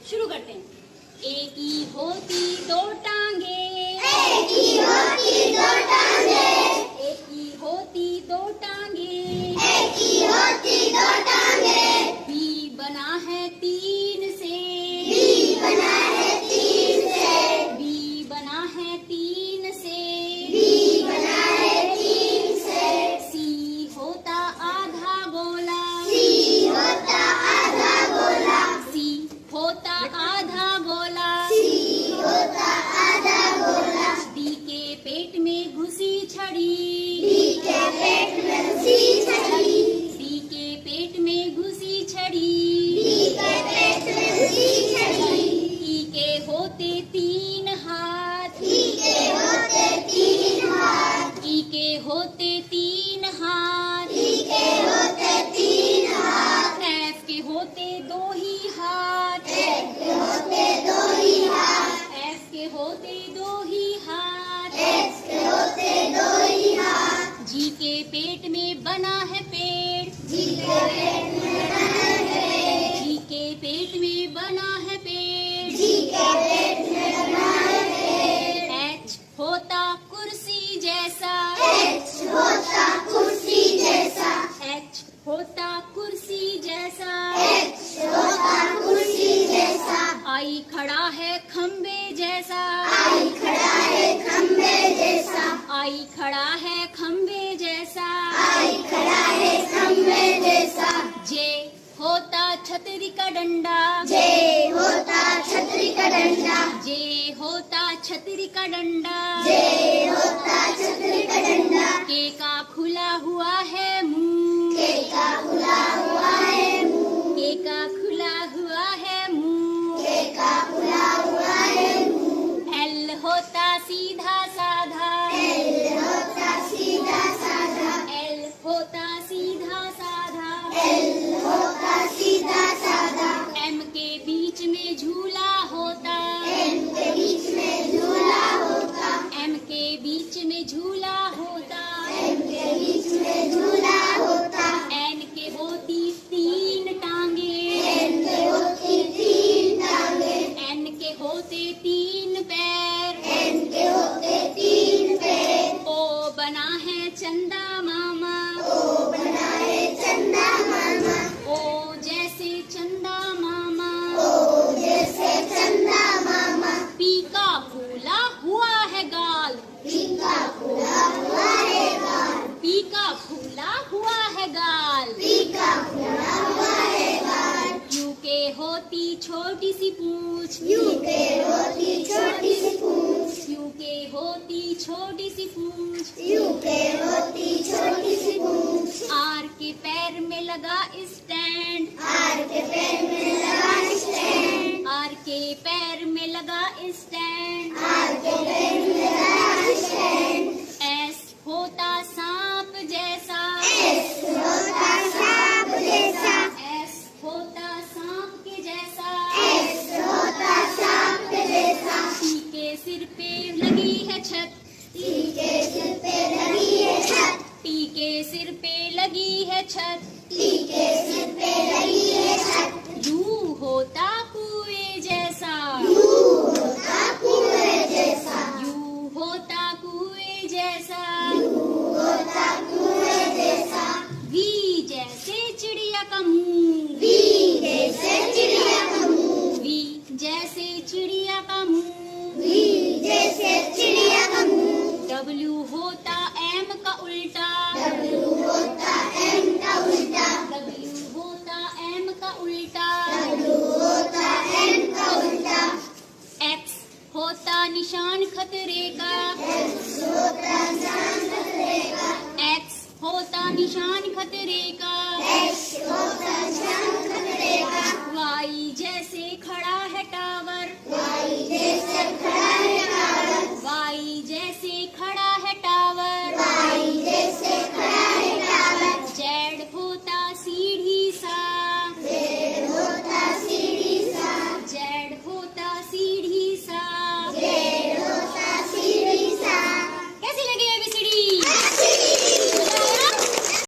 शुरू करते हैं। एक ही होती दो टांगे, एक ही होती दो टांगे, एक ही होती दो टांगे, एक ही होती दो टांगे। बी बना है तीन से, बी बना है तीन से, बी बना है तीन से, बी बना है तीन से। सी होता आधा गोला, सी होता आधा गोला, सी होता आधा गोला, सी होता आधा गोला। डी के पेट में घुसी छड़ी, डी के पेट में घुसी छड़ी, डी के पेट में घुसी छड़ी, डी के पेट में घुसी छड़ी। ई के होते तीन हाथ, ई के होते तीन हाथ, ई के होते तीन हाथ, ई के होते तीन हाथ। एफ के होते दो ही हाथ, एफ के होते दो ही हाथ, एफ के होते दो ही हाथ, एफ के होते दो ही हाथ। जी के पेट में बना है पेड़, जी के पेट में बना है पेड़, जी के पेट में बना है पेड़, जी के पेट में बना है पेड़। एच होता कुर्सी जैसा, एच होता कुर्सी जैसा, एच होता कुर्सी जैसा, एच होता कुर्सी जैसा। आई खड़ा है खम्बे जैसा, आई खड़ा है खम्बे जैसा, आई खड़ा है खम्बे जैसा, आई खड़ा है खम्बे जैसा। जे होता छतरी का डंडा, जे होता छतरी का डंडा, जे होता छतरी का डंडा, जे होता छतरी का डंडा। के का खुला हुआ है मुंह, के का खुला हुआ है मुंह, के का खुला हुआ है मुंह, के का खुला हुआ है मुंह। एल होता सीधा साधा, एल होता सीधा साधा, एल होता सीधा साधा, एल होता सीधा साधा। एम के बीच में झूला होता, एम के बीच में झूला होता, एम के बीच में झूला होता, एम के बीच में झूला होता। एन के होती तीन टांगे, एन के होती तीन टांगे, एन के होते तीन पैर, एन के होते तीन पैर। ओ बना है चंदा मामा, ओ बना है चंदा मामा, ओ जैसे चंदा मामा, ओ जैसे चंदा मामा। पी का फूला हुआ है गाल, पी का खुला हुआ है गाल, पी का फूला हुआ है गाल, पी का खुला हुआ है गाल। क्यू के होती छोटी सी पूछ, यू के होती छोटी सी पूछ, क्यू के होती छोटी सी पूछ, यू के होती छोटी सी पूछ। आर के पैर में लगा स्टैंड, आर के पैर में लगा स्टैंड, आर के पैर में लगा स्टैंड, आर के पैर में लगा स्टैंड। एस होता सांप जैसा, एस होता सांप जैसा, एस होता सांप के जैसा, एस होता सांप जैसा। टी के सिर पे लगी है छत, टी के सिर पे लगी है छत, टी के सिर पे लगी है छत, टी के सिर पे लगी है छत। यू होता कुएं जैसा, यू होता कुएं जैसा, यू होता कुएं जैसा, होता कुएं जैसा। वी जैसे चिड़िया का मुंह, वी जैसे चिड़िया का मुंह, वी जैसे चिड़िया का मुंह, वी जैसे चिड़िया का मुंह। डब्ल्यू होता एम का उल्टा, डब्ल्यू होता एम का उल्टा, डब्ल्यू होता एम का उल्टा, डब्ल्यू होता एम का उल्टा। एक्स होता निशान खतरे का, एक्स होता निशान खतरे का, एक्स होता निशान खतरे का,